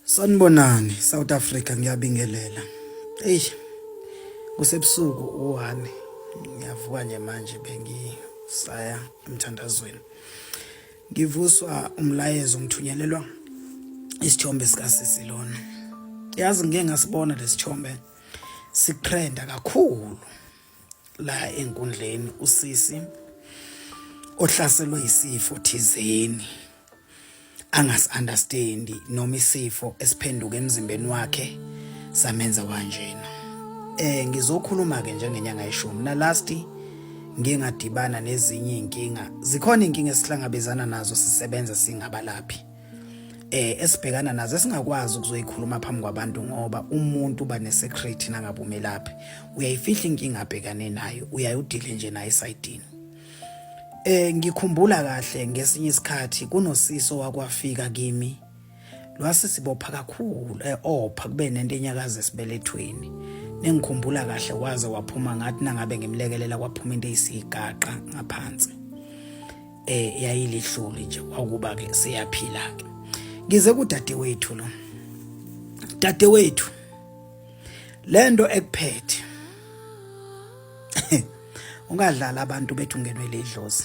Sanibonani South Africa, ngiyabingelela. Kusebusuku u1 ngiyavuka nje manje bengisaya emthandazweni. Ngivuswa umlayezo umthunyelelwa isithombe sikaSisi lona. Yazi ngeke ngasibona lesithombe sitrenda kakhulu la enkundleni, usisi ohlaselwe isifo thizeni angas-understand noma isifo esiphenduka emzimbeni wakhe samenza kanjena. Ngizokhuluma ke njengenyanga yeshumi na last ngingadibana nezinye inkinga. Zikhona inkinga esihlangabezana nazo sisebenza singabalaphi esibhekana nazo esingakwazi ukuzoyikhuluma phambi kwabantu ngoba umuntu uba nesecret nangabumelaphi. Uyayifihla inkinga abhekane nayo, uyayudile nje nayo esayidini. Ngikhumbula kahle ngesinye isikhathi kunosisi owakwafika kimi. Lwasisibopha kakhulu opha kube nento enyakaza esibelethweni. Nengikhumbula kahle waze waphuma ngathi nangabe ngimlekelela kwaphuma into eyisigaqa ngaphansi. Yayilihluli nje kwakuba ke siyaphila ke. Ngize kudadewethu lo. Dadewethu lento ekuphethe. Ungadlala abantu bethu ungenwe ledlozi.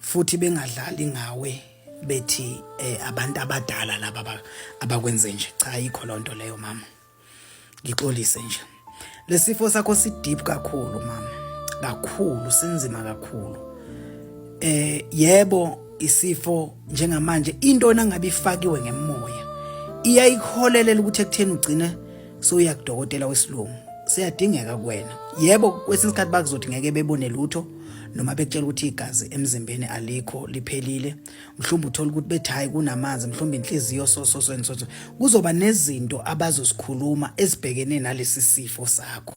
Futhi bengadlali ngawe bethi abantu abadala laba abakwenze nje. Cha, ayikho lonto leyo mama. Ngixolise nje. Lesifo sakho si deep kakhulu mama. Kakhulu, sinzima kakhulu. Yebo isifo njengamanje into nangabe ifakiwe ngemoya iyayikholelela ukuthi ekutheni ugcine so uyakudokotela wesilungu. Siyadingeka kuwena. Yebo kwesinye isikhathi bakuzothi ngeke bebone lutho noma bekutshela ukuthi igazi emzimbeni alikho liphelile. Mhlawumbe uthola ukuthi bethi hayi kunamanzi, mhlawumbe inhliziyo so kuzoba nezinto abazosikhuluma ezibhekene nalesi sifo sakho.